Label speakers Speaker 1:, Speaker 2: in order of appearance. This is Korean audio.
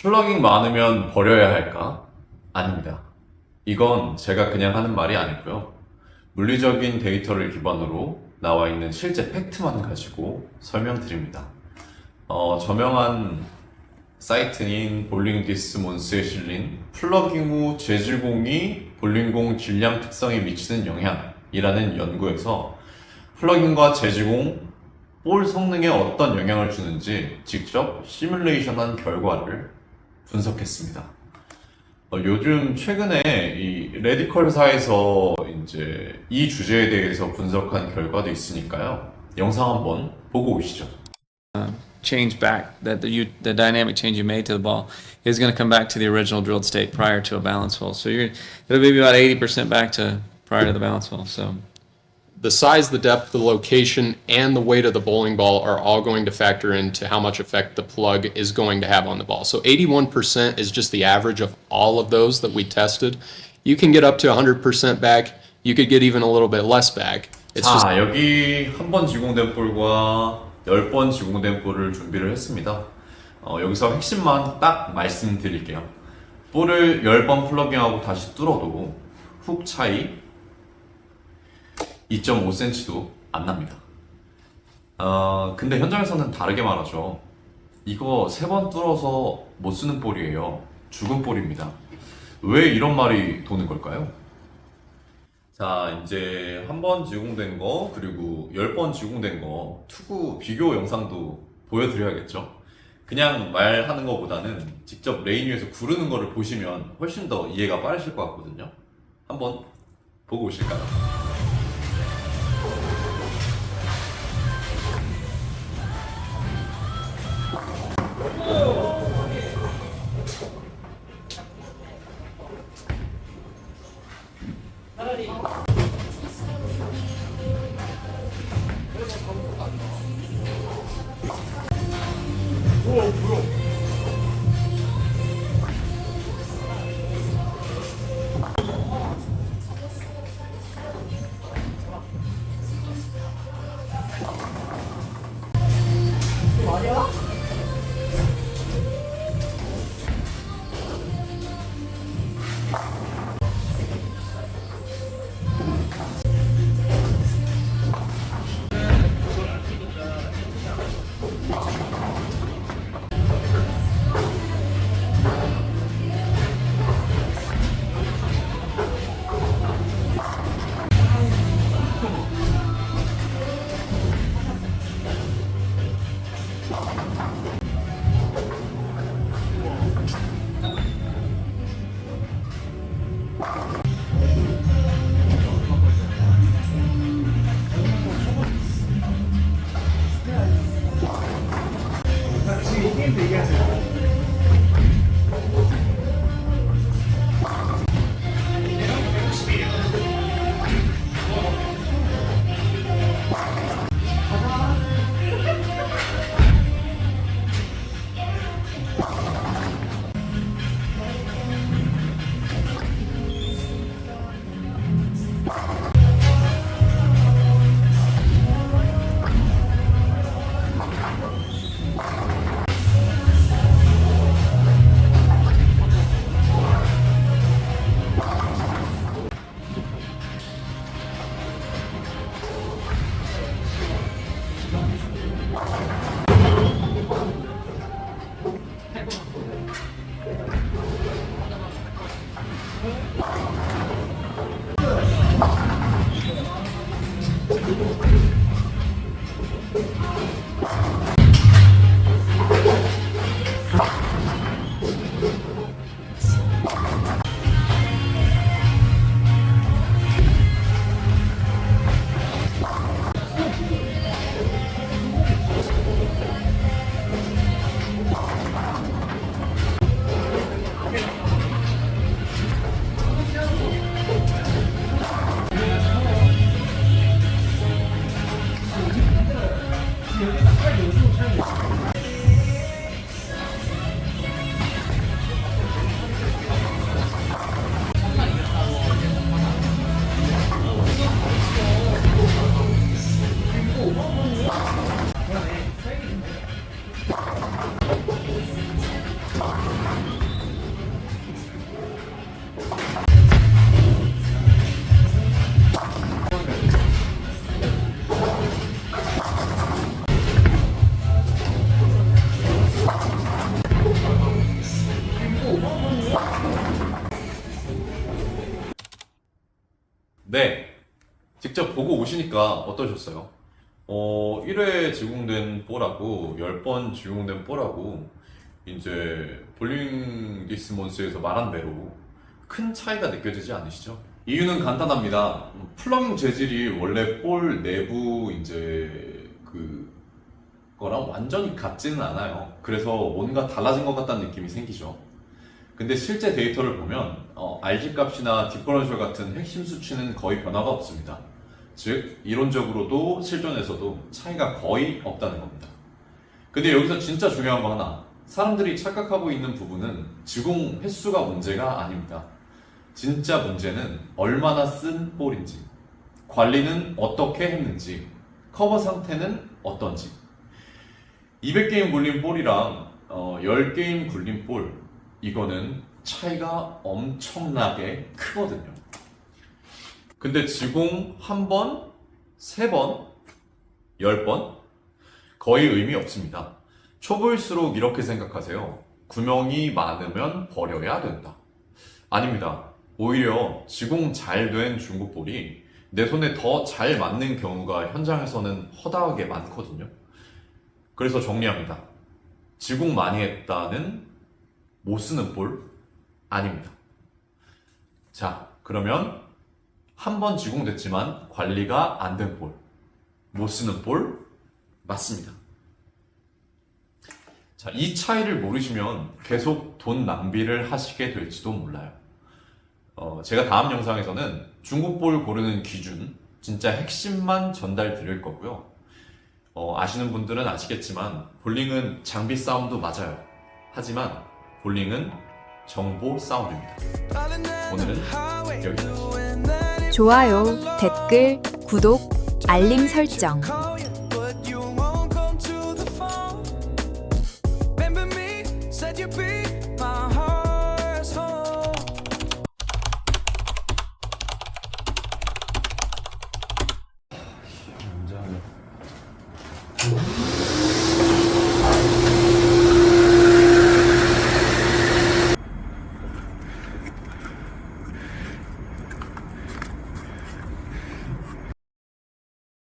Speaker 1: 플러깅 많으면 버려야 할까? 아닙니다. 이건 제가 그냥 하는 말이 아니고요. 물리적인 데이터를 기반으로 나와 있는 실제 팩트만 가지고 설명드립니다. 저명한 사이트인 볼링디스몬스에 실린 플러깅 후 재질공이 볼링공 질량 특성에 미치는 영향이라는 연구에서 플러깅과 재질공, 볼 성능에 어떤 영향을 주는지 직접 시뮬레이션한 결과를 분석했습니다. 요즘 최근에 이 레디컬사에서 이제 이 주제에 대해서 분석한 결과도 있으니까요. 영상 한번 보고 오시죠.
Speaker 2: Change back that the dynamic change you made to the ball is going to come back to the original drilled state prior to a balance hole. So it'll be about 80% back to prior to the balance hole. So
Speaker 3: The size, the depth, the location, and the weight of the bowling ball are all going to factor into how much effect the plug is going to have on the ball. So 81% is just the average of all of those that we tested. You can get up to 100% back. You could get even a little bit less back. It's just
Speaker 1: 여기 한 번 지공된 볼과 10번 지공된 볼을 준비를 했습니다. 여기서 핵심만 딱 말씀드릴게요. 볼을 10번 플러깅하고 다시 뚫어도 훅 차이 2.5cm도 안 납니다. 근데 현장에서는 다르게 말하죠. 이거 3번 뚫어서 못 쓰는 볼이에요. 죽은 볼입니다. 왜 이런 말이 도는 걸까요? 자, 이제 한 번 지공된 거, 그리고 10번 지공된 거, 투구 비교 영상도 보여드려야겠죠? 그냥 말하는 것보다는 직접 레인 위에서 구르는 거를 보시면 훨씬 더 이해가 빠르실 것 같거든요. 한번 보고 오실까요? 네, 직접 보고 오시니까 어떠셨어요? 1회 제공된 볼하고 10번 제공된 볼하고 이제 볼링 디스몬스에서 말한 대로 큰 차이가 느껴지지 않으시죠? 이유는 간단합니다. 플러깅 재질이 원래 볼 내부 이제 그거랑 완전히 같지는 않아요. 그래서 뭔가 달라진 것 같다는 느낌이 생기죠. 근데 실제 데이터를 보면 RG 값이나 디퍼런셜 같은 핵심 수치는 거의 변화가 없습니다. 즉 이론적으로도 실전에서도 차이가 거의 없다는 겁니다. 근데 여기서 진짜 중요한 거 하나, 사람들이 착각하고 있는 부분은 지공 횟수가 문제가 아닙니다. 진짜 문제는 얼마나 쓴 볼인지, 관리는 어떻게 했는지, 커버 상태는 어떤지. 200게임 굴린 볼이랑 10게임 굴린 볼, 이거는 차이가 엄청나게 크거든요. 근데 지공 1번, 3번, 10번? 거의 의미 없습니다. 초보일수록 이렇게 생각하세요. 구멍이 많으면 버려야 된다. 아닙니다. 오히려 지공 잘 된 중국볼이 내 손에 더 잘 맞는 경우가 현장에서는 허다하게 많거든요. 그래서 정리합니다. 지공 많이 했다는 못 쓰는 볼? 아닙니다. 자, 그러면 한 번 지공됐지만 관리가 안 된 볼, 못 쓰는 볼? 맞습니다. 자, 이 차이를 모르시면 계속 돈 낭비를 하시게 될지도 몰라요. 제가 다음 영상에서는 중국볼 고르는 기준, 진짜 핵심만 전달 드릴 거고요. 아시는 분들은 아시겠지만 볼링은 장비 싸움도 맞아요. 하지만 볼링은 정보 싸움입니다. 오늘은 여기까지.
Speaker 4: 좋아요, 댓글, 구독, 알림 설정.
Speaker 5: Remember me, said you'd be